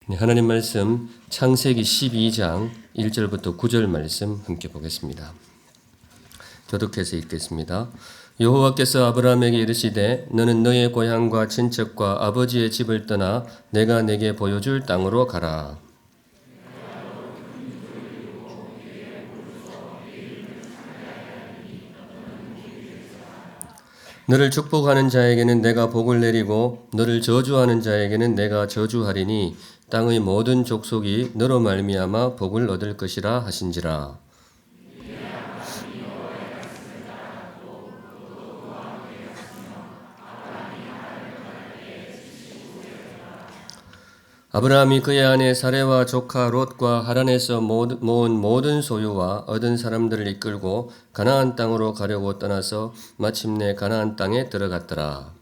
네, 하나님 말씀 창세기 12장 1절부터 9절 말씀 함께 보겠습니다. 교독해서 읽겠습니다. 여호와께서 아브라함에게 이르시되 너는 너의 고향과 친척과 아버지의 집을 떠나 내가 내게 보여줄 땅으로 가라. 너를 축복하는 자에게는 내가 복을 내리고 너를 저주하는 자에게는 내가 저주하리니 땅의 모든 족속이 너로 말미암아 복을 얻을 것이라 하신지라. 아브라함이 그의 아내 사레와 조카 롯과 하란에서 모은 모든 소유와 얻은 사람들을 이끌고 가나안 땅으로 가려고 떠나서 마침내 가나안 땅에 들어갔더라.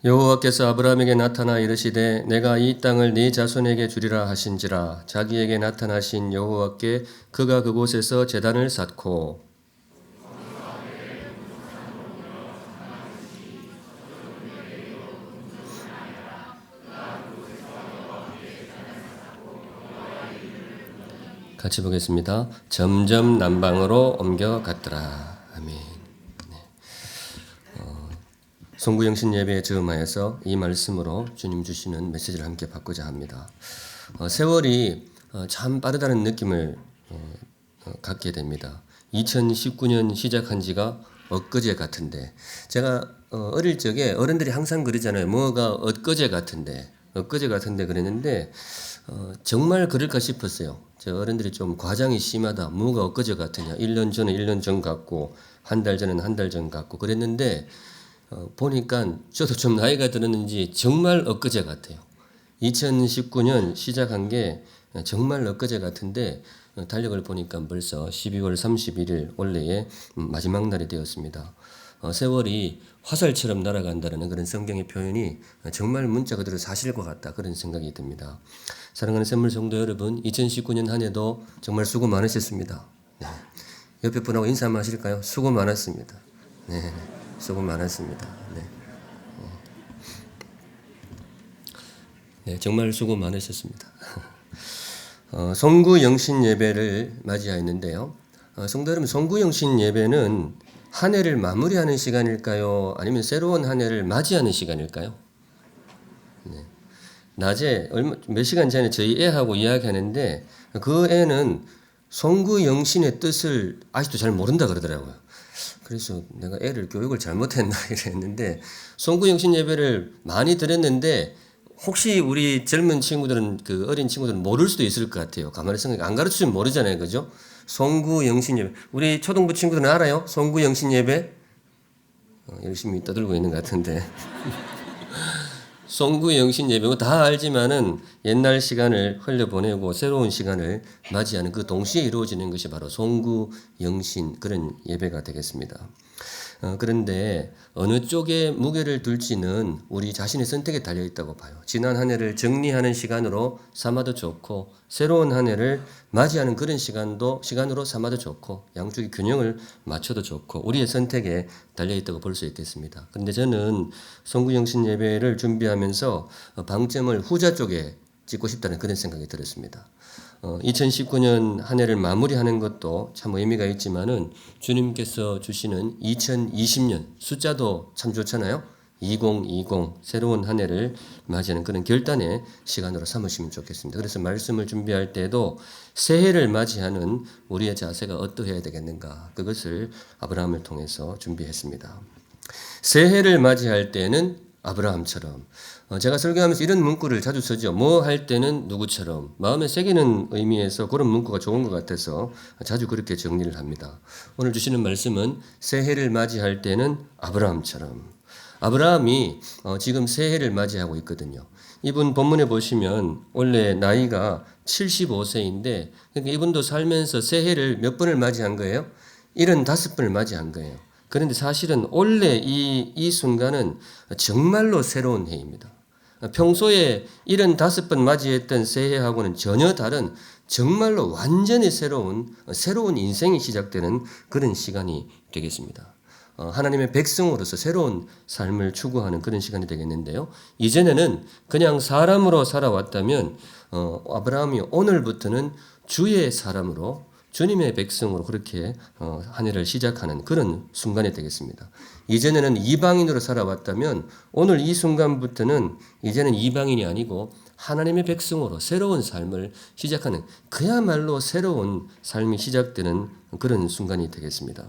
여호와께서 아브라함에게 나타나 이르시되 내가 이 땅을 네 자손에게 주리라 하신지라. 자기에게 나타나신 여호와께 그가 그곳에서 제단을 쌓고 같이 보겠습니다. 점점 남방으로 옮겨갔더라. 아멘. 송구영신 예배에 즈음하여서 이 말씀으로 주님 주시는 메시지를 함께 받고자 합니다. 세월이 참 빠르다는 느낌을 갖게 됩니다. 2019년 시작한 지가 엊그제 같은데, 제가 어릴 적에 어른들이 항상 그러잖아요. 뭐가 엊그제 같은데 그랬는데 정말 그럴까 싶었어요. 저 어른들이 좀 과장이 심하다. 뭐가 엊그제 같으냐. 1년 전에 1년 전 같고 한 달 전에는 한 달 전 같고 그랬는데 보니까 저도 좀 나이가 들었는지 정말 엊그제 같아요. 2019년 시작한 게 정말 엊그제 같은데 달력을 보니까 벌써 12월 31일 올해의 마지막 날이 되었습니다. 세월이 화살처럼 날아간다는 그런 성경의 표현이 정말 문자 그대로 사실과 같다, 그런 생각이 듭니다. 사랑하는 샘물 성도 여러분, 2019년 한 해도 정말 수고 많으셨습니다. 네. 옆에 분하고 인사 한번 하실까요? 수고 많았습니다. 네. 수고 많았습니다. 네, 정말 수고 많으셨습니다. 송구 영신 예배를 맞이하였는데요. 성도 여러분, 송구 영신 예배는 한 해를 마무리하는 시간일까요? 아니면 새로운 한 해를 맞이하는 시간일까요? 네. 낮에 몇 시간 전에 저희 애하고 이야기하는데 그 애는 송구 영신의 뜻을 아직도 잘 모른다 그러더라고요. 그래서 내가 애를 교육을 잘못했나 이랬는데, 송구영신 예배를 많이 드렸는데 혹시 우리 젊은 친구들은, 그 어린 친구들은 모를 수도 있을 것 같아요. 가만히 생각해, 안 가르치면 모르잖아요, 그죠? 송구영신 예배, 우리 초등부 친구들은 알아요? 송구영신 예배 열심히 떠들고 있는 것 같은데 송구영신 예배고 다 알지만은 옛날 시간을 흘려보내고 새로운 시간을 맞이하는 그 동시에 이루어지는 것이 바로 송구영신, 그런 예배가 되겠습니다. 그런데 어느 쪽에 무게를 둘지는 우리 자신의 선택에 달려있다고 봐요. 지난 한 해를 정리하는 시간으로 삼아도 좋고 새로운 한 해를 맞이하는 그런 시간으로 삼아도 좋고 양쪽의 균형을 맞춰도 좋고 우리의 선택에 달려있다고 볼 수 있겠습니다. 그런데 저는 송구영신 예배를 준비하면서 방점을 후자 쪽에 찍고 싶다는 그런 생각이 들었습니다. 2019년 한 해를 마무리하는 것도 참 의미가 있지만은 주님께서 주시는 2020년 숫자도 참 좋잖아요. 2020 새로운 한 해를 맞이하는 그런 결단의 시간으로 삼으시면 좋겠습니다. 그래서 말씀을 준비할 때도 새해를 맞이하는 우리의 자세가 어떠해야 되겠는가, 그것을 아브라함을 통해서 준비했습니다. 새해를 맞이할 때는 아브라함처럼, 제가 설교하면서 이런 문구를 자주 쓰죠. 뭐 할 때는 누구처럼, 마음에 새기는 의미에서 그런 문구가 좋은 것 같아서 자주 그렇게 정리를 합니다. 오늘 주시는 말씀은 새해를 맞이할 때는 아브라함처럼. 아브라함이 지금 새해를 맞이하고 있거든요. 이분 본문에 보시면 원래 나이가 75세인데 그러니까 이분도 살면서 새해를 몇 번을 맞이한 거예요? 75번을 맞이한 거예요. 그런데 사실은 원래 이 순간은 정말로 새로운 해입니다. 평소에 75번 맞이했던 새해하고는 전혀 다른 정말로 완전히 새로운 인생이 시작되는 그런 시간이 되겠습니다. 하나님의 백성으로서 새로운 삶을 추구하는 그런 시간이 되겠는데요. 이전에는 그냥 사람으로 살아왔다면 아브라함이 오늘부터는 주의 사람으로 주님의 백성으로 그렇게 한 해를 시작하는 그런 순간이 되겠습니다. 이전에는 이방인으로 살아왔다면 오늘 이 순간부터는 이제는 이방인이 아니고 하나님의 백성으로 새로운 삶을 시작하는 그야말로 새로운 삶이 시작되는 그런 순간이 되겠습니다.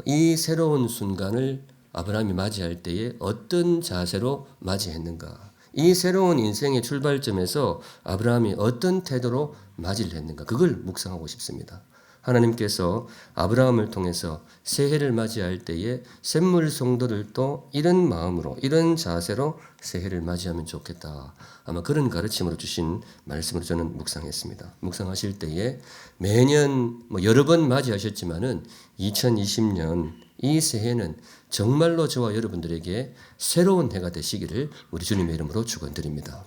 이 새로운 순간을 아브라함이 맞이할 때에 어떤 자세로 맞이했는가? 이 새로운 인생의 출발점에서 아브라함이 어떤 태도로 맞이를 했는가? 그걸 묵상하고 싶습니다. 하나님께서 아브라함을 통해서 새해를 맞이할 때에 샘물 성도들도 이런 마음으로 이런 자세로 새해를 맞이하면 좋겠다. 아마 그런 가르침으로 주신 말씀으로 저는 묵상했습니다. 묵상하실 때에 매년 여러 번 맞이하셨지만은 2020년 이 새해는 정말로 저와 여러분들에게 새로운 해가 되시기를 우리 주님의 이름으로 축원드립니다.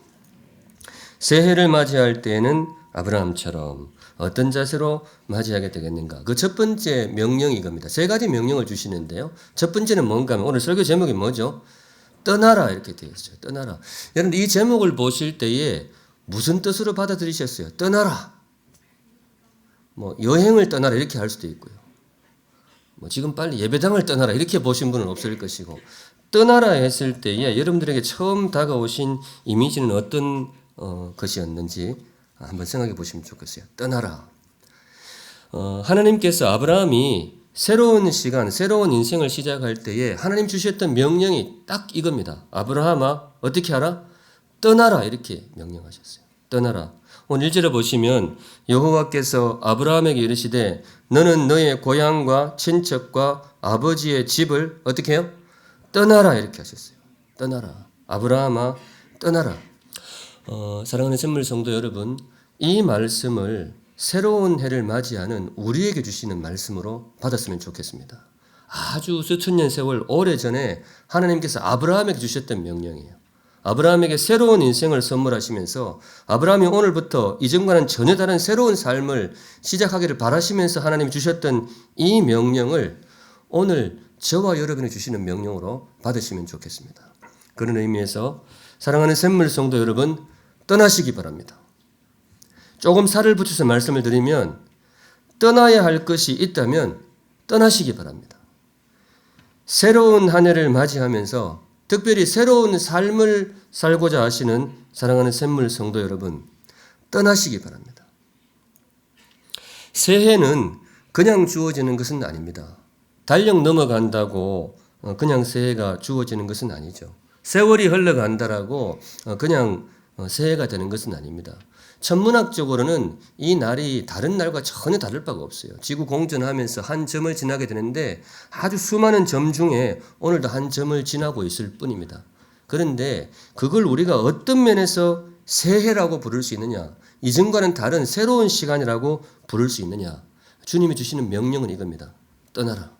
새해를 맞이할 때에는 아브라함처럼 어떤 자세로 맞이하게 되겠는가? 그 첫 번째 명령이 이겁니다. 세 가지 명령을 주시는데요. 첫 번째는 뭔가 하면 오늘 설교 제목이 뭐죠? 떠나라 이렇게 되어 있어요. 떠나라. 여러분 이 제목을 보실 때에 무슨 뜻으로 받아들이셨어요? 떠나라. 여행을 떠나라 이렇게 할 수도 있고요. 지금 빨리 예배당을 떠나라 이렇게 보신 분은 없을 것이고 떠나라 했을 때에 여러분들에게 처음 다가오신 이미지는 어떤 것이었는지 한번 생각해 보시면 좋겠어요. 떠나라. 하나님께서 아브라함이 새로운 시간, 새로운 인생을 시작할 때에 하나님 주셨던 명령이 딱 이겁니다. 아브라함아 어떻게 하라? 떠나라 이렇게 명령하셨어요. 떠나라. 오늘 1절에 보시면 여호와께서 아브라함에게 이르시되 너는 너의 고향과 친척과 아버지의 집을 어떻게 해요? 떠나라 이렇게 하셨어요. 떠나라. 아브라함아 떠나라. 사랑하는 샘물 성도 여러분, 이 말씀을 새로운 해를 맞이하는 우리에게 주시는 말씀으로 받았으면 좋겠습니다. 아주 수천 년 세월 오래전에 하나님께서 아브라함에게 주셨던 명령이에요. 아브라함에게 새로운 인생을 선물하시면서 아브라함이 오늘부터 이전과는 전혀 다른 새로운 삶을 시작하기를 바라시면서 하나님이 주셨던 이 명령을 오늘 저와 여러분이 주시는 명령으로 받으시면 좋겠습니다. 그런 의미에서 사랑하는 샘물 성도 여러분 떠나시기 바랍니다. 조금 살을 붙여서 말씀을 드리면 떠나야 할 것이 있다면 떠나시기 바랍니다. 새로운 한 해를 맞이하면서 특별히 새로운 삶을 살고자 하시는 사랑하는 샘물 성도 여러분 떠나시기 바랍니다. 새해는 그냥 주어지는 것은 아닙니다. 달력 넘어간다고 그냥 새해가 주어지는 것은 아니죠. 세월이 흘러간다라고 그냥 새해가 되는 것은 아닙니다. 천문학적으로는 이 날이 다른 날과 전혀 다를 바가 없어요. 지구 공전하면서 한 점을 지나게 되는데 아주 수많은 점 중에 오늘도 한 점을 지나고 있을 뿐입니다. 그런데 그걸 우리가 어떤 면에서 새해라고 부를 수 있느냐? 이전과는 다른 새로운 시간이라고 부를 수 있느냐? 주님이 주시는 명령은 이겁니다. 떠나라.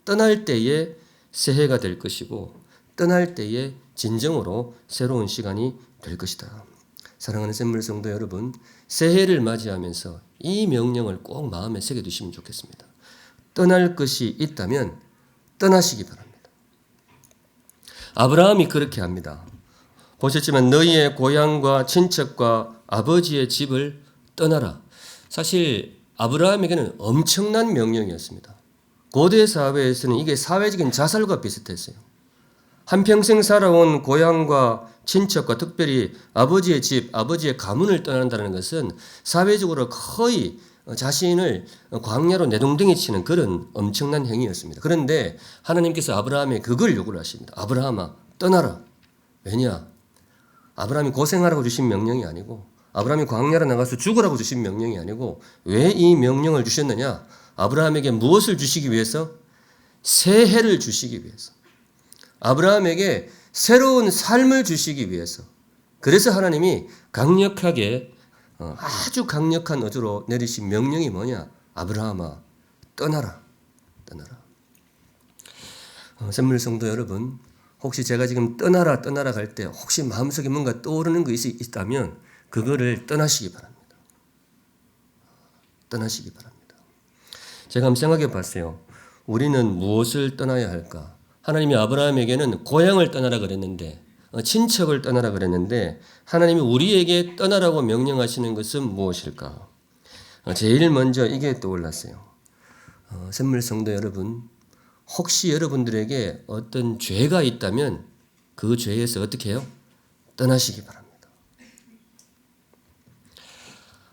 떠날 때에 새해가 될 것이고 떠날 때에 진정으로 새로운 시간이 될 것이다. 사랑하는 샘물 성도 여러분, 새해를 맞이하면서 이 명령을 꼭 마음에 새겨두시면 좋겠습니다. 떠날 것이 있다면 떠나시기 바랍니다. 아브라함이 그렇게 합니다. 보셨지만 너희의 고향과 친척과 아버지의 집을 떠나라. 사실 아브라함에게는 엄청난 명령이었습니다. 고대 사회에서는 이게 사회적인 자살과 비슷했어요. 한평생 살아온 고향과 친척과 특별히 아버지의 집, 아버지의 가문을 떠난다는 것은 사회적으로 거의 자신을 광야로 내동댕이 치는 그런 엄청난 행위였습니다. 그런데 하나님께서 아브라함에 그걸 요구를 하십니다. 아브라함아 떠나라. 왜냐? 아브라함이 고생하라고 주신 명령이 아니고 아브라함이 광야로 나가서 죽으라고 주신 명령이 아니고 왜 이 명령을 주셨느냐? 아브라함에게 무엇을 주시기 위해서? 새해를 주시기 위해서. 아브라함에게 새로운 삶을 주시기 위해서. 그래서 하나님이 강력하게 아주 강력한 어조로 내리신 명령이 뭐냐? 아브라함아 떠나라. 떠나라. 샘물 성도 여러분, 혹시 제가 지금 떠나라 할 때 혹시 마음속에 뭔가 떠오르는 것이 있다면 그거를 떠나시기 바랍니다. 떠나시기 바랍니다. 제가 한번 생각해 봤어요. 우리는 무엇을 떠나야 할까? 하나님이 아브라함에게는 고향을 떠나라 그랬는데, 친척을 떠나라 그랬는데, 하나님이 우리에게 떠나라고 명령하시는 것은 무엇일까? 제일 먼저 이게 떠올랐어요. 샘물 성도 여러분, 혹시 여러분들에게 어떤 죄가 있다면 그 죄에서 어떻게 해요? 떠나시기 바랍니다.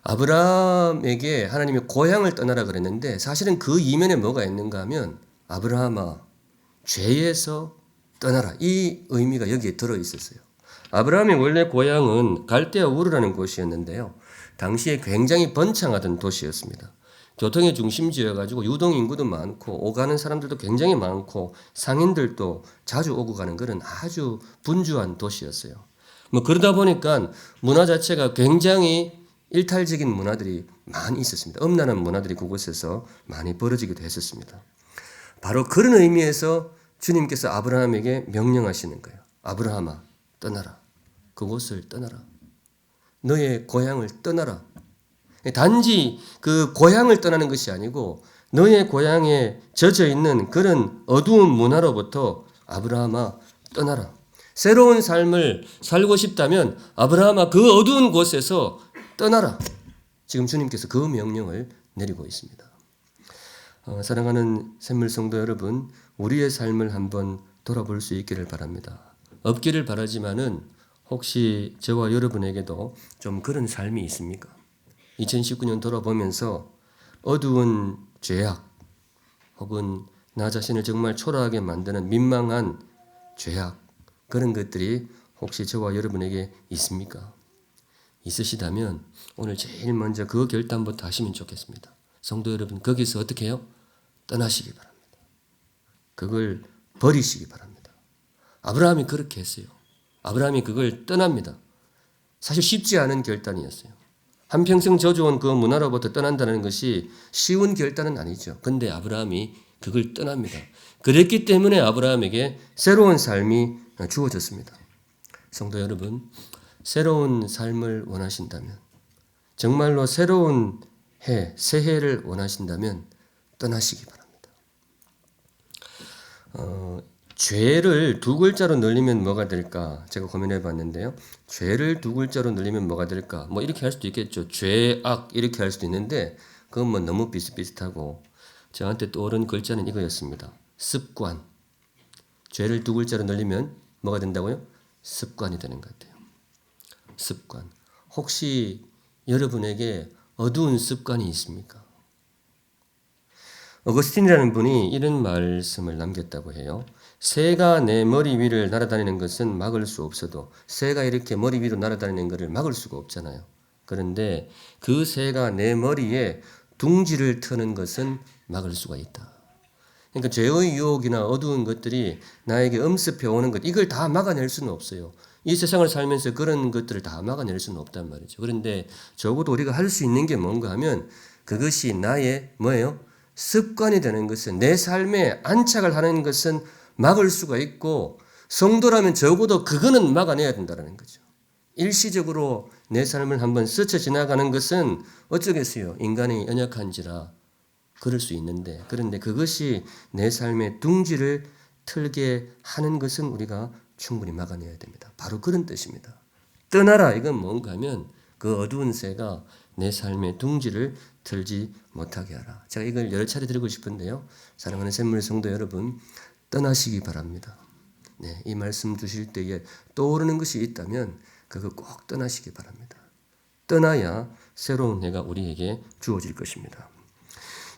아브라함에게 하나님이 고향을 떠나라 그랬는데 사실은 그 이면에 뭐가 있는가 하면 아브라함아 죄에서 떠나라 이 의미가 여기에 들어 있었어요. 아브라함의 원래 고향은 갈대아 우르라는 곳이었는데요. 당시에 굉장히 번창하던 도시였습니다. 교통의 중심지여가지고 유동 인구도 많고 오가는 사람들도 굉장히 많고 상인들도 자주 오고 가는 그런 아주 분주한 도시였어요. 뭐 그러다 보니까 문화 자체가 굉장히 일탈적인 문화들이 많이 있었습니다. 음란한 문화들이 그곳에서 많이 벌어지기도 했었습니다. 바로 그런 의미에서 주님께서 아브라함에게 명령하시는 거예요. 아브라함아 떠나라. 그곳을 떠나라. 너의 고향을 떠나라. 단지 그 고향을 떠나는 것이 아니고 너의 고향에 젖어 있는 그런 어두운 문화로부터 아브라함아 떠나라. 새로운 삶을 살고 싶다면 아브라함아 그 어두운 곳에서 떠나라. 지금 주님께서 그 명령을 내리고 있습니다. 사랑하는 샘물 성도 여러분, 우리의 삶을 한번 돌아볼 수 있기를 바랍니다. 없기를 바라지만은 혹시 저와 여러분에게도 좀 그런 삶이 있습니까? 2019년 돌아보면서 어두운 죄악 혹은 나 자신을 정말 초라하게 만드는 민망한 죄악 그런 것들이 혹시 저와 여러분에게 있습니까? 있으시다면 오늘 제일 먼저 그 결단부터 하시면 좋겠습니다. 성도 여러분 거기서 어떻게 해요? 떠나시기 바랍니다. 그걸 버리시기 바랍니다. 아브라함이 그렇게 했어요. 아브라함이 그걸 떠납니다. 사실 쉽지 않은 결단이었어요. 한평생 저주온 그 문화로부터 떠난다는 것이 쉬운 결단은 아니죠. 그런데 아브라함이 그걸 떠납니다. 그랬기 때문에 아브라함에게 새로운 삶이 주어졌습니다. 성도 여러분, 새로운 삶을 원하신다면, 정말로 새로운 새해를 원하신다면 떠나시기 바랍니다. 죄를 두 글자로 늘리면 뭐가 될까? 제가 고민해 봤는데요. 죄를 두 글자로 늘리면 뭐가 될까? 뭐 이렇게 할 수도 있겠죠. 죄악 이렇게 할 수도 있는데 그건 뭐 너무 비슷비슷하고 저한테 떠오른 글자는 이거였습니다. 습관. 죄를 두 글자로 늘리면 뭐가 된다고요? 습관이 되는 것 같아요. 습관. 혹시 여러분에게 어두운 습관이 있습니까? 어거스틴이라는 분이 이런 말씀을 남겼다고 해요. 새가 내 머리 위를 날아다니는 것은 막을 수 없어도 새가 이렇게 머리 위로 날아다니는 것을 막을 수가 없잖아요. 그런데 그 새가 내 머리에 둥지를 트는 것은 막을 수가 있다. 그러니까 죄의 유혹이나 어두운 것들이 나에게 엄습해 오는 것 이걸 다 막아낼 수는 없어요. 이 세상을 살면서 그런 것들을 다 막아낼 수는 없단 말이죠. 그런데 적어도 우리가 할 수 있는 게 뭔가 하면 그것이 나의 뭐예요? 습관이 되는 것은 내 삶에 안착을 하는 것은 막을 수가 있고 성도라면 적어도 그거는 막아내야 된다는 거죠. 일시적으로 내 삶을 한번 스쳐 지나가는 것은 어쩌겠어요. 인간이 연약한지라 그럴 수 있는데 그런데 그것이 내 삶의 둥지를 틀게 하는 것은 우리가 충분히 막아내야 됩니다. 바로 그런 뜻입니다. 떠나라 이건 뭔가 하면 그 어두운 새가 내 삶의 둥지를 틀지 못하게 하라. 제가 이걸 여러 차례 드리고 싶은데요. 사랑하는 샘물 성도 여러분 떠나시기 바랍니다. 네, 이 말씀 주실 때에 떠오르는 것이 있다면 그거 꼭 떠나시기 바랍니다. 떠나야 새로운 해가 우리에게 주어질 것입니다.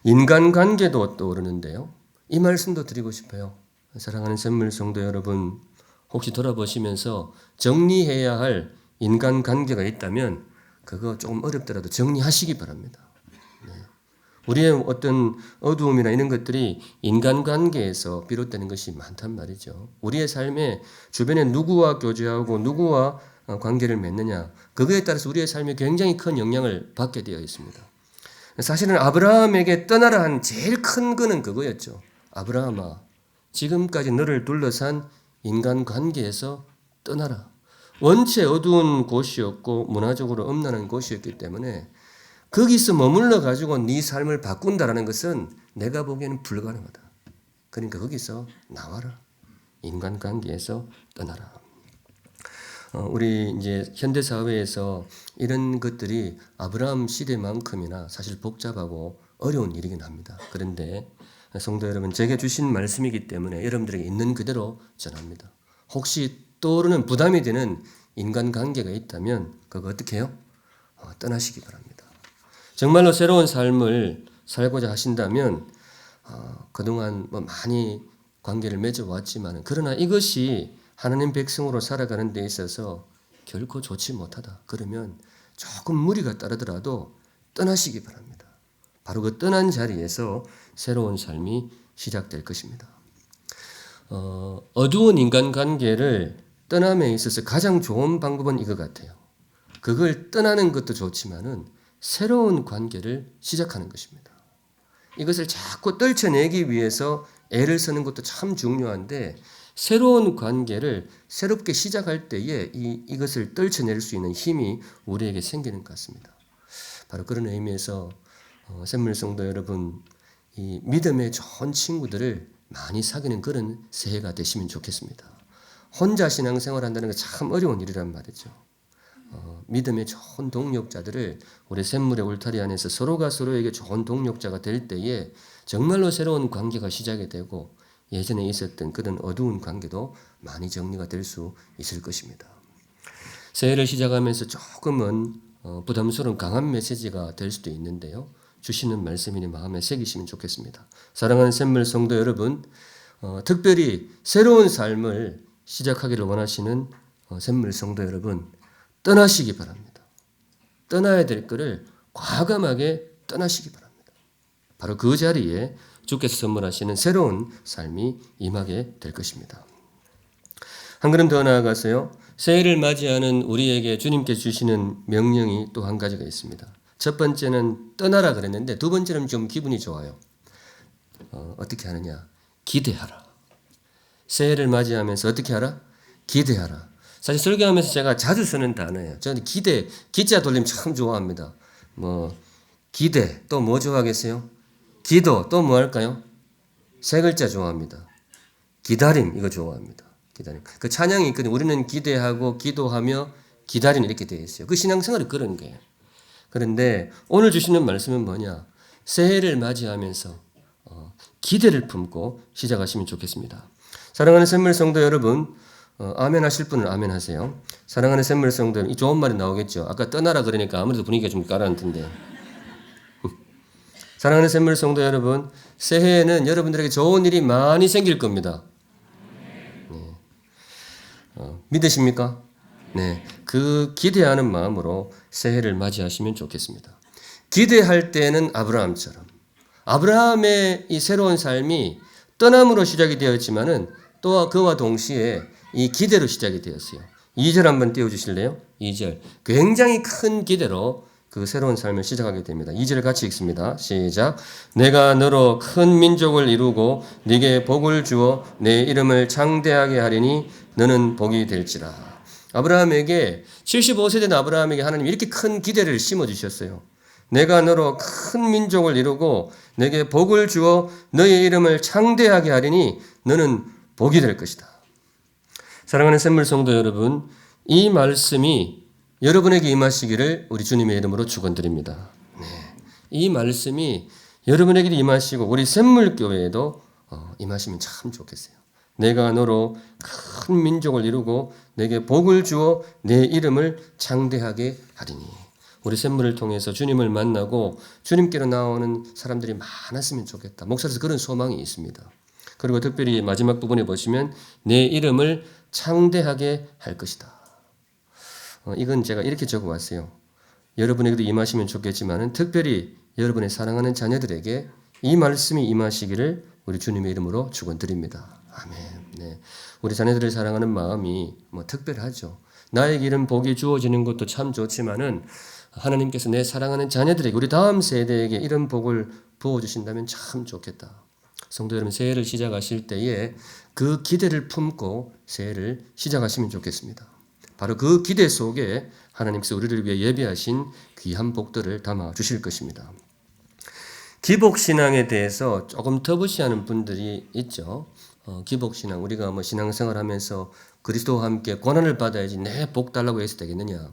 인간관계도 떠오르는데요. 이 말씀도 드리고 싶어요. 사랑하는 샘물 성도 여러분 혹시 돌아보시면서 정리해야 할 인간관계가 있다면 그거 조금 어렵더라도 정리하시기 바랍니다. 네. 우리의 어떤 어두움이나 이런 것들이 인간관계에서 비롯되는 것이 많단 말이죠. 우리의 삶에 주변에 누구와 교제하고 누구와 관계를 맺느냐 그거에 따라서 우리의 삶에 굉장히 큰 영향을 받게 되어 있습니다. 사실은 아브라함에게 떠나라 한 제일 큰 거는 그거였죠. 아브라함아 지금까지 너를 둘러싼 인간관계에서 떠나라. 원체 어두운 곳이었고 문화적으로 음란한 곳이었기 때문에 거기서 머물러 가지고 네 삶을 바꾼다라는 것은 내가 보기에는 불가능하다. 그러니까 거기서 나와라. 인간관계에서 떠나라. 우리 이제 현대 사회에서 이런 것들이 아브라함 시대만큼이나 사실 복잡하고 어려운 일이긴 합니다. 그런데 성도 여러분, 제게 주신 말씀이기 때문에 여러분들에게 있는 그대로 전합니다. 혹시 떠오르는 부담이 되는 인간관계가 있다면 그거 어떻게 해요? 떠나시기 바랍니다. 정말로 새로운 삶을 살고자 하신다면 그동안 많이 관계를 맺어왔지만 그러나 이것이 하나님 백성으로 살아가는 데 있어서 결코 좋지 못하다. 그러면 조금 무리가 따르더라도 떠나시기 바랍니다. 바로 그 떠난 자리에서 새로운 삶이 시작될 것입니다. 어두운 인간관계를 떠남에 있어서 가장 좋은 방법은 이거 같아요. 그걸 떠나는 것도 좋지만은 새로운 관계를 시작하는 것입니다. 이것을 자꾸 떨쳐내기 위해서 애를 쓰는 것도 참 중요한데 새로운 관계를 새롭게 시작할 때에 이것을 떨쳐낼 수 있는 힘이 우리에게 생기는 것 같습니다. 바로 그런 의미에서 샘물성도 여러분, 이 믿음의 좋은 친구들을 많이 사귀는 그런 새해가 되시면 좋겠습니다. 혼자 신앙생활 한다는 게 참 어려운 일이란 말이죠. 믿음의 좋은 동력자들을 우리 샘물의 울타리 안에서 서로가 서로에게 좋은 동력자가 될 때에 정말로 새로운 관계가 시작이 되고 예전에 있었던 그런 어두운 관계도 많이 정리가 될 수 있을 것입니다. 새해를 시작하면서 조금은 부담스러운 강한 메시지가 될 수도 있는데요. 주시는 말씀이니 마음에 새기시면 좋겠습니다. 사랑하는 샘물 성도 여러분, 특별히 새로운 삶을 시작하기를 원하시는 샘물 성도 여러분, 떠나시기 바랍니다. 떠나야 될 것을 과감하게 떠나시기 바랍니다. 바로 그 자리에 주께서 선물하시는 새로운 삶이 임하게 될 것입니다. 한 걸음 더 나아가서요. 새해를 맞이하는 우리에게 주님께 주시는 명령이 또 한 가지가 있습니다. 첫 번째는 떠나라 그랬는데 두 번째는 좀 기분이 좋아요. 어떻게 하느냐? 기대하라. 새해를 맞이하면서 어떻게 하라? 기대하라. 사실 설교하면서 제가 자주 쓰는 단어예요. 저는 기자 돌림 참 좋아합니다. 기대, 또 뭐 좋아하겠어요? 기도, 또 뭐 할까요? 세 글자 좋아합니다. 기다림, 이거 좋아합니다. 기다림. 그 찬양이 있거든요. 우리는 기대하고 기도하며 기다리는 이렇게 되어 있어요. 그 신앙생활이 그런 거예요. 그런데 오늘 주시는 말씀은 뭐냐? 새해를 맞이하면서 기대를 품고 시작하시면 좋겠습니다. 사랑하는 샘물 성도 여러분, 아멘 하실 분은 아멘 하세요. 사랑하는 샘물 성도 여러분, 이 좋은 말이 나오겠죠. 아까 떠나라 그러니까 아무래도 분위기가 좀 가라앉던데. 사랑하는 샘물 성도 여러분, 새해에는 여러분들에게 좋은 일이 많이 생길 겁니다. 네. 믿으십니까? 네. 그 기대하는 마음으로 새해를 맞이하시면 좋겠습니다. 기대할 때는 아브라함의 이 새로운 삶이 떠남으로 시작이 되었지만은 또 그와 동시에 이 기대로 시작이 되었어요. 2절 한번 띄워주실래요? 2절. 굉장히 큰 기대로 그 새로운 삶을 시작하게 됩니다. 2절 같이 읽습니다. 시작. 내가 너로 큰 민족을 이루고 네게 복을 주어 내 이름을 창대하게 하리니 너는 복이 될지라. 아브라함에게 75세 된 아브라함에게 하나님 이렇게 큰 기대를 심어주셨어요. 내가 너로 큰 민족을 이루고 내게 복을 주어 너의 이름을 창대하게 하리니 너는 복이 될 것이다. 사랑하는 샘물 성도 여러분, 이 말씀이 여러분에게 임하시기를 우리 주님의 이름으로 축원드립니다. 네. 이 말씀이 여러분에게 임하시고 우리 샘물교회에도 임하시면 참 좋겠어요. 내가 너로 큰 민족을 이루고 내게 복을 주어 내 이름을 창대하게 하리니. 우리 샘물을 통해서 주님을 만나고 주님께로 나오는 사람들이 많았으면 좋겠다. 목사로서 그런 소망이 있습니다. 그리고 특별히 마지막 부분에 보시면 내 이름을 창대하게 할 것이다. 이건 제가 이렇게 적어왔어요. 여러분에게도 임하시면 좋겠지만 특별히 여러분의 사랑하는 자녀들에게 이 말씀이 임하시기를 우리 주님의 이름으로 축원드립니다. 아멘. 네. 우리 자녀들을 사랑하는 마음이 특별하죠. 나에게 이런 복이 주어지는 것도 참 좋지만은 하나님께서 내 사랑하는 자녀들에게 우리 다음 세대에게 이런 복을 부어주신다면 참 좋겠다. 성도 여러분, 새해를 시작하실 때에 그 기대를 품고 새해를 시작하시면 좋겠습니다. 바로 그 기대 속에 하나님께서 우리를 위해 예비하신 귀한 복들을 담아 주실 것입니다. 기복신앙에 대해서 조금 터부시하는 분들이 있죠. 기복신앙, 우리가 뭐 신앙생활 하면서 그리스도와 함께 고난을 받아야지 내 복 달라고 해서 되겠느냐.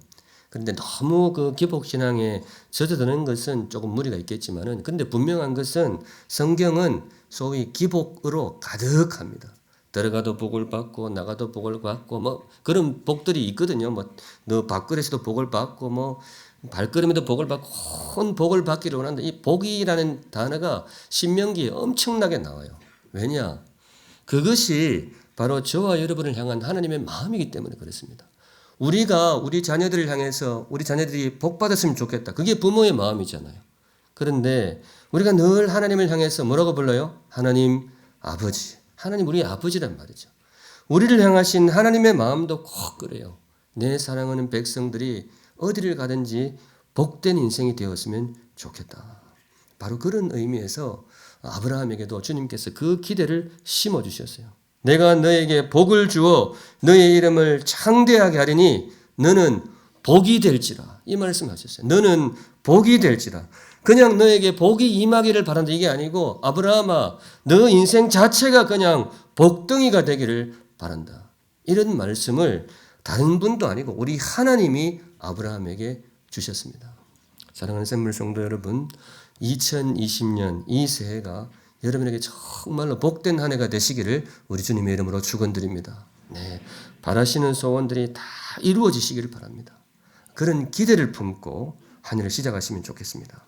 그런데 너무 그 기복신앙에 젖어드는 것은 조금 무리가 있겠지만은, 근데 분명한 것은 성경은 소위 기복으로 가득합니다. 들어가도 복을 받고 나가도 복을 받고 뭐 그런 복들이 있거든요. 뭐 너 밥그릇에도 복을 받고 뭐 발걸음에도 복을 받고 큰 복을 받기를 원하는데, 이 복이라는 단어가 신명기에 엄청나게 나와요. 왜냐? 그것이 바로 저와 여러분을 향한 하나님의 마음이기 때문에 그렇습니다. 우리가 우리 자녀들을 향해서 우리 자녀들이 복 받았으면 좋겠다. 그게 부모의 마음이잖아요. 그런데 우리가 늘 하나님을 향해서 뭐라고 불러요? 하나님 아버지. 하나님 우리 아버지란 말이죠. 우리를 향하신 하나님의 마음도 꼭 그래요. 내 사랑하는 백성들이 어디를 가든지 복된 인생이 되었으면 좋겠다. 바로 그런 의미에서 아브라함에게도 주님께서 그 기대를 심어주셨어요. 내가 너에게 복을 주어 너의 이름을 창대하게 하리니 너는 복이 될지라. 이 말씀하셨어요. 너는 복이 될지라. 그냥 너에게 복이 임하기를 바란다 이게 아니고, 아브라함아 너 인생 자체가 그냥 복덩이가 되기를 바란다. 이런 말씀을 다른 분도 아니고 우리 하나님이 아브라함에게 주셨습니다. 사랑하는 샘물 성도 여러분, 2020년 이 새해가 여러분에게 정말로 복된 한 해가 되시기를 우리 주님의 이름으로 축원드립니다. 네, 바라시는 소원들이 다 이루어지시기를 바랍니다. 그런 기대를 품고 한 해를 시작하시면 좋겠습니다.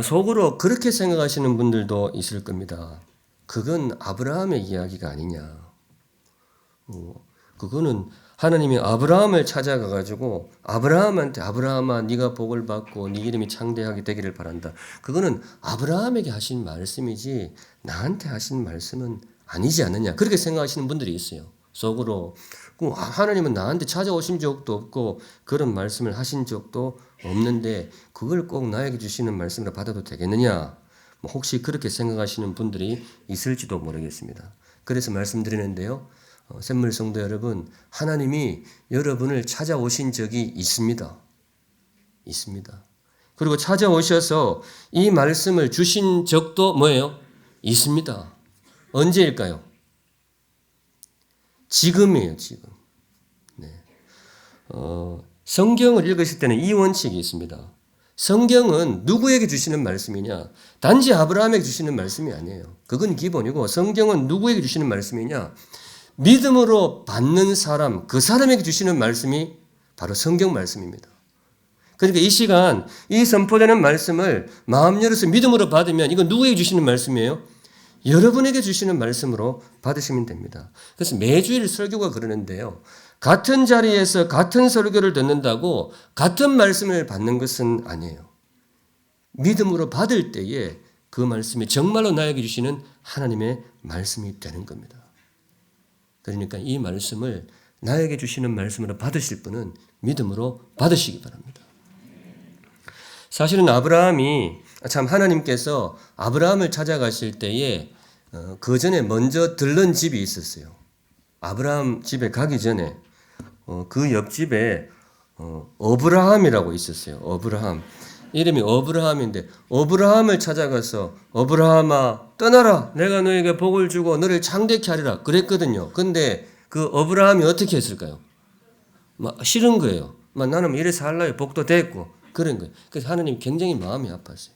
속으로 그렇게 생각하시는 분들도 있을 겁니다. 그건 아브라함의 이야기가 아니냐. 그거는 하나님이 아브라함을 찾아가가지고 아브라함한테 아브라함아 네가 복을 받고 네 이름이 창대하게 되기를 바란다. 그거는 아브라함에게 하신 말씀이지 나한테 하신 말씀은 아니지 않느냐. 그렇게 생각하시는 분들이 있어요. 속으로 하나님은 나한테 찾아오신 적도 없고 그런 말씀을 하신 적도 없는데 그걸 꼭 나에게 주시는 말씀으로 받아도 되겠느냐. 혹시 그렇게 생각하시는 분들이 있을지도 모르겠습니다. 그래서 말씀드리는데요. 샘물 성도 여러분, 하나님이 여러분을 찾아오신 적이 있습니다. 있습니다. 그리고 찾아오셔서 이 말씀을 주신 적도 뭐예요? 있습니다. 언제일까요? 지금이에요, 지금. 네. 성경을 읽으실 때는 이 원칙이 있습니다. 성경은 누구에게 주시는 말씀이냐? 단지 아브라함에게 주시는 말씀이 아니에요. 그건 기본이고, 성경은 누구에게 주시는 말씀이냐? 믿음으로 받는 사람, 그 사람에게 주시는 말씀이 바로 성경 말씀입니다. 그러니까 이 시간 이 선포되는 말씀을 마음 열어서 믿음으로 받으면 이건 누구에게 주시는 말씀이에요? 여러분에게 주시는 말씀으로 받으시면 됩니다. 그래서 매주일 설교가 그러는데요. 같은 자리에서 같은 설교를 듣는다고 같은 말씀을 받는 것은 아니에요. 믿음으로 받을 때에 그 말씀이 정말로 나에게 주시는 하나님의 말씀이 되는 겁니다. 그러니까 이 말씀을 나에게 주시는 말씀으로 받으실 분은 믿음으로 받으시기 바랍니다. 사실은 아브라함이 참 하나님께서 아브라함을 찾아가실 때에 그 전에 먼저 들른 집이 있었어요. 아브라함 집에 가기 전에 그 옆집에 어브라함이라고 있었어요. 어브라함. 이름이 어브라함인데 어브라함을 찾아가서 어브라함아 떠나라. 내가 너에게 복을 주고 너를 창대케 하리라. 그랬거든요. 근데 그 어브라함이 어떻게 했을까요? 막 싫은 거예요. 막 나는 이래 살라요. 복도 됐고. 그런 거예요. 그래서 하나님이 굉장히 마음이 아팠어요.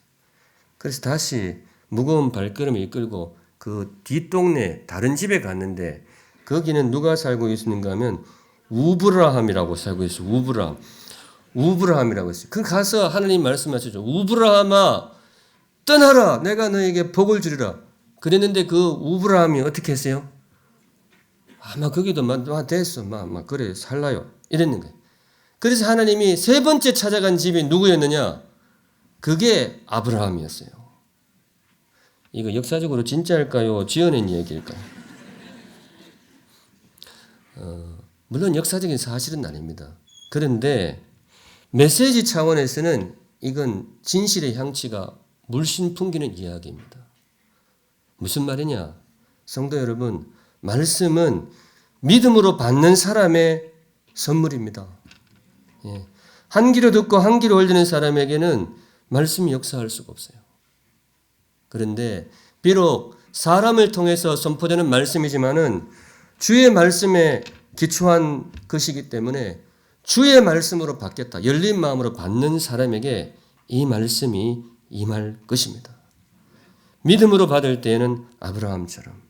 그래서 다시 무거운 발걸음을 이끌고 그 뒷동네 다른 집에 갔는데 거기는 누가 살고 있는가 하면 우브라함이라고 살고 있어요. 우브라함이라고 했어요. 그 가서 하나님 말씀하시죠. 우브라함아 떠나라. 내가 너에게 복을 주리라. 그랬는데 그 우브라함이 어떻게 했어요? 아마 거기도 막 됐어. 막 그래 살라요. 이랬는 거예요. 그래서 하나님이 세 번째 찾아간 집이 누구였느냐? 그게 아브라함이었어요. 이거 역사적으로 진짜일까요? 지어낸 얘기일까요? 물론 역사적인 사실은 아닙니다. 그런데 메시지 차원에서는 이건 진실의 향취가 물씬 풍기는 이야기입니다. 무슨 말이냐? 성도 여러분, 말씀은 믿음으로 받는 사람의 선물입니다. 예. 한 귀로 듣고 한 귀로 올리는 사람에게는 말씀이 역사할 수가 없어요. 그런데 비록 사람을 통해서 선포되는 말씀이지만은 주의 말씀에 기초한 것이기 때문에 주의 말씀으로 받겠다. 열린 마음으로 받는 사람에게 이 말씀이 임할 것입니다. 믿음으로 받을 때에는 아브라함처럼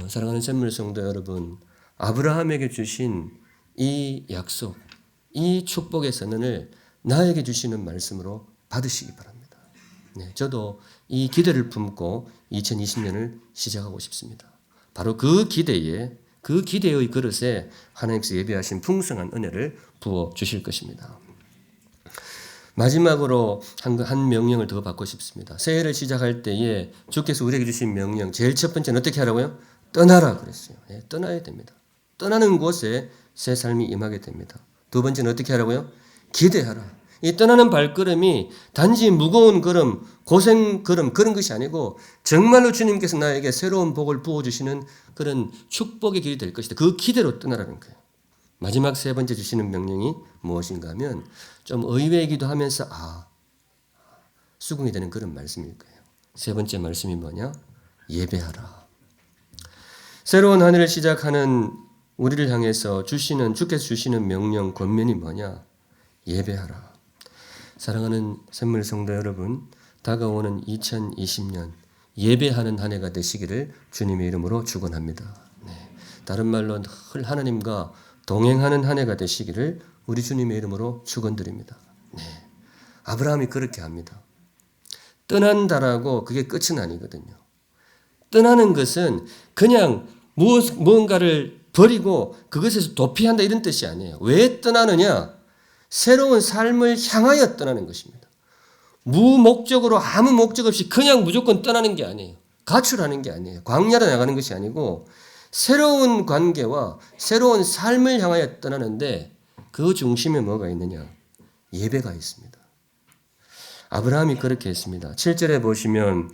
사랑하는 샘물 성도 여러분, 아브라함에게 주신 이 약속, 이 축복의 선언을 나에게 주시는 말씀으로 받으시기 바랍니다. 네, 저도 이 기대를 품고 2020년을 시작하고 싶습니다. 바로 그 기대의 그릇에 하나님께서 예비하신 풍성한 은혜를 부어 주실 것입니다. 마지막으로 한 명령을 더 받고 싶습니다. 새해를 시작할 때에 주께서 우리에게 주신 명령, 제일 첫 번째는 어떻게 하라고요? 떠나라 그랬어요. 예, 떠나야 됩니다. 떠나는 곳에 새 삶이 임하게 됩니다. 두 번째는 어떻게 하라고요? 기대하라. 이 떠나는 발걸음이 단지 무거운 걸음, 고생 걸음 그런 것이 아니고 정말로 주님께서 나에게 새로운 복을 부어주시는 그런 축복의 길이 될 것이다. 그 기대로 떠나라는 거예요. 마지막 세 번째 주시는 명령이 무엇인가 하면 좀 의외이기도 하면서 수긍이 되는 그런 말씀일 거예요. 세 번째 말씀이 뭐냐? 예배하라. 새로운 한 해를 시작하는 우리를 향해서 주께서 주시는 명령, 권면이 뭐냐? 예배하라. 사랑하는 샘물 성도 여러분, 다가오는 2020년 예배하는 한 해가 되시기를 주님의 이름으로 축원합니다. 네. 다른 말로 늘 하나님과 동행하는 한 해가 되시기를 우리 주님의 이름으로 축원드립니다. 네. 아브라함이 그렇게 합니다. 떠난다라고 그게 끝은 아니거든요. 떠나는 것은 그냥 무언가를 버리고 그것에서 도피한다 이런 뜻이 아니에요. 왜 떠나느냐? 새로운 삶을 향하여 떠나는 것입니다. 무목적으로 아무 목적 없이 그냥 무조건 떠나는 게 아니에요. 가출하는 게 아니에요. 광야로 나가는 것이 아니고 새로운 관계와 새로운 삶을 향하여 떠나는데 그 중심에 뭐가 있느냐? 예배가 있습니다. 아브라함이 그렇게 했습니다. 7절에 보시면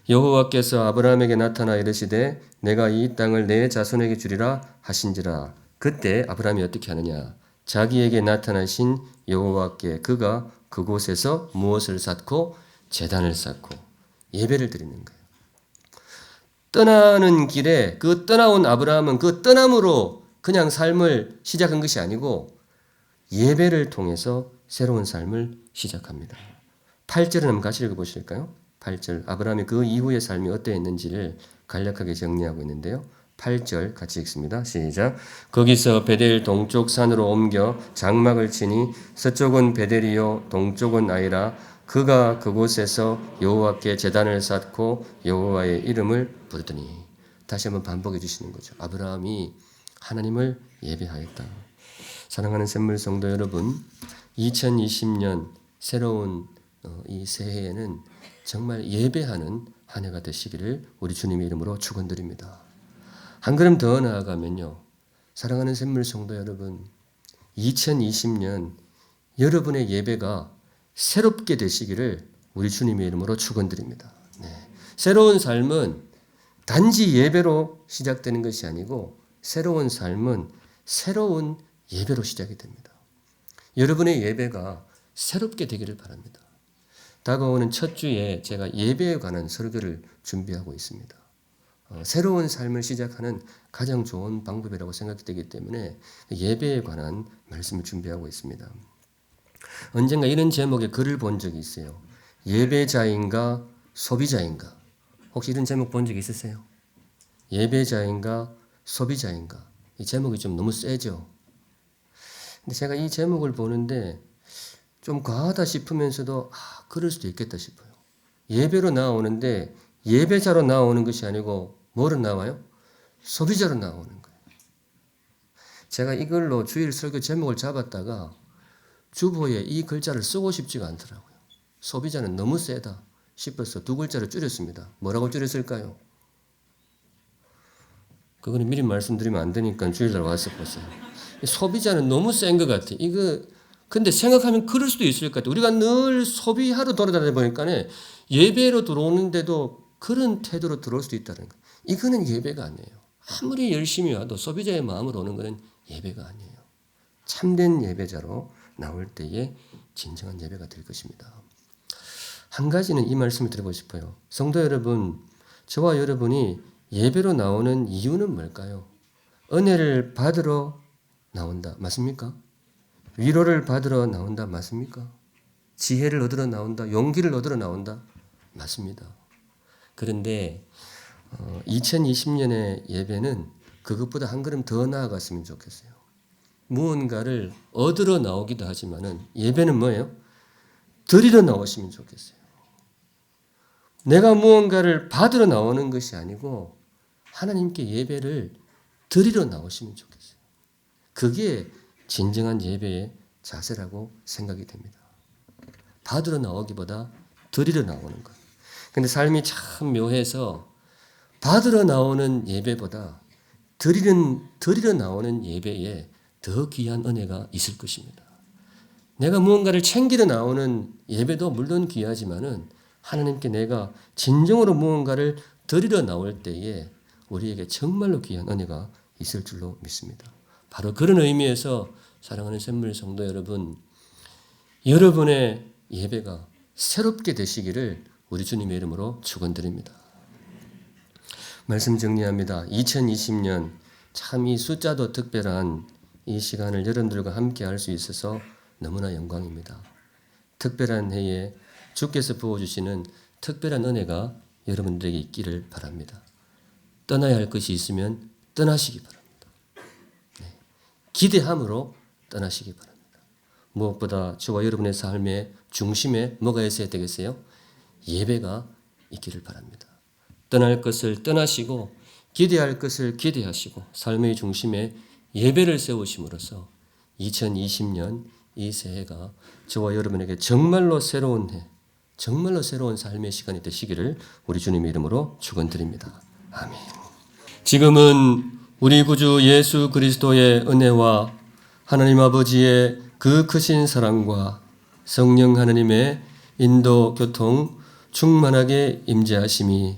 여호와께서 아브라함에게 나타나 이르시되 내가 이 땅을 내 자손에게 주리라 하신지라. 그때 아브라함이 어떻게 하느냐? 자기에게 나타나신 여호와께 그가 그곳에서 무엇을 쌓고 제단을 쌓고 예배를 드리는 거예요. 떠나는 길에 그 떠나온 아브라함은 그 떠남으로 그냥 삶을 시작한 것이 아니고 예배를 통해서 새로운 삶을 시작합니다. 8절을 한번 같이 읽어보실까요? 8절 아브라함이 그 이후의 삶이 어떠했는지를 간략하게 정리하고 있는데요. 8절 같이 읽습니다. 시작. 거기서 베델 동쪽 산으로 옮겨 장막을 치니 서쪽은 베델이요 동쪽은 아이라. 그가 그곳에서 여호와께 제단을 쌓고 여호와의 이름을 부르더니. 다시 한번 반복해 주시는 거죠. 아브라함이 하나님을 예배하였다. 사랑하는 샘물 성도 여러분, 2020년 새로운 이 새해에는 정말 예배하는 한 해가 되시기를 우리 주님의 이름으로 축원드립니다. 한 걸음 더 나아가면요. 사랑하는 샘물 성도 여러분, 2020년 여러분의 예배가 새롭게 되시기를 우리 주님의 이름으로 축원드립니다. 네. 새로운 삶은 단지 예배로 시작되는 것이 아니고 새로운 삶은 새로운 예배로 시작이 됩니다. 여러분의 예배가 새롭게 되기를 바랍니다. 다가오는 첫 주에 제가 예배에 관한 설교를 준비하고 있습니다. 새로운 삶을 시작하는 가장 좋은 방법이라고 생각되기 때문에 예배에 관한 말씀을 준비하고 있습니다. 언젠가 이런 제목의 글을 본 적이 있어요. 예배자인가 소비자인가. 혹시 이런 제목 본 적 있으세요? 예배자인가 소비자인가. 이 제목이 좀 너무 세죠. 근데 제가 이 제목을 보는데 좀 과하다 싶으면서도 그럴 수도 있겠다 싶어요. 예배로 나오는데 예배자로 나오는 것이 아니고 뭐로 나와요? 소비자로 나오는 거예요. 제가 이걸로 주일 설교 제목을 잡았다가 주보에 이 글자를 쓰고 싶지가 않더라고요. 소비자는 너무 세다 싶어서 두 글자를 줄였습니다. 뭐라고 줄였을까요? 그거는 미리 말씀드리면 안 되니까 주일날 와서 보세요. 소비자는 너무 센 것 같아요. 근데 생각하면 그럴 수도 있을 것 같아요. 우리가 늘 소비하러 돌아다니다 보니까 예배로 들어오는데도 그런 태도로 들어올 수도 있다는 거예요. 이거는 예배가 아니에요. 아무리 열심히 와도 소비자의 마음으로 오는 것은 예배가 아니에요. 참된 예배자로 나올 때에 진정한 예배가 될 것입니다. 한 가지는 이 말씀을 드리고 싶어요. 성도 여러분, 저와 여러분이 예배로 나오는 이유는 뭘까요? 은혜를 받으러 나온다. 맞습니까? 위로를 받으러 나온다. 맞습니까? 지혜를 얻으러 나온다. 용기를 얻으러 나온다. 맞습니다. 그런데 2020년의 예배는 그것보다 한 걸음 더 나아갔으면 좋겠어요. 무언가를 얻으러 나오기도 하지만은 예배는 뭐예요? 드리러 나오시면 좋겠어요. 내가 무언가를 받으러 나오는 것이 아니고 하나님께 예배를 드리러 나오시면 좋겠어요. 그게 진정한 예배의 자세라고 생각이 됩니다. 받으러 나오기보다 드리러 나오는 것. 근데 삶이 참 묘해서 받으러 나오는 예배보다 드리러 나오는 예배에 더 귀한 은혜가 있을 것입니다. 내가 무언가를 챙기러 나오는 예배도 물론 귀하지만은 하나님께 내가 진정으로 무언가를 드리러 나올 때에 우리에게 정말로 귀한 은혜가 있을 줄로 믿습니다. 바로 그런 의미에서 사랑하는 샘물 성도 여러분, 여러분의 예배가 새롭게 되시기를 우리 주님의 이름으로 축원드립니다. 말씀 정리합니다. 2020년 참 이 숫자도 특별한 이 시간을 여러분들과 함께 할 수 있어서 너무나 영광입니다. 특별한 해에 주께서 부어주시는 특별한 은혜가 여러분들에게 있기를 바랍니다. 떠나야 할 것이 있으면 떠나시기 바랍니다. 기대함으로 떠나시기 바랍니다. 무엇보다 저와 여러분의 삶의 중심에 뭐가 있어야 되겠어요? 예배가 있기를 바랍니다. 떠날 것을 떠나시고 기대할 것을 기대하시고 삶의 중심에 예배를 세우심으로써 2020년 이 새해가 저와 여러분에게 정말로 새로운 해, 정말로 새로운 삶의 시간이 되시기를 우리 주님의 이름으로 축원드립니다. 아멘. 지금은 우리 구주 예수 그리스도의 은혜와 하나님 아버지의 그 크신 사랑과 성령 하나님의 인도 교통 충만하게 임재하심이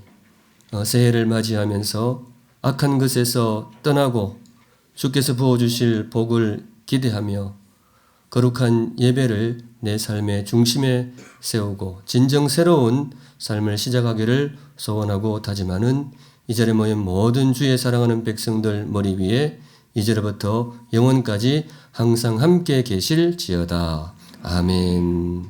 새해를 맞이하면서 악한 것에서 떠나고 주께서 부어주실 복을 기대하며 거룩한 예배를 내 삶의 중심에 세우고 진정 새로운 삶을 시작하기를 소원하고 다짐하는 이 자리에 모인 모든 주의 사랑하는 백성들 머리 위에 이제로부터 영원까지 항상 함께 계실지어다. 아멘.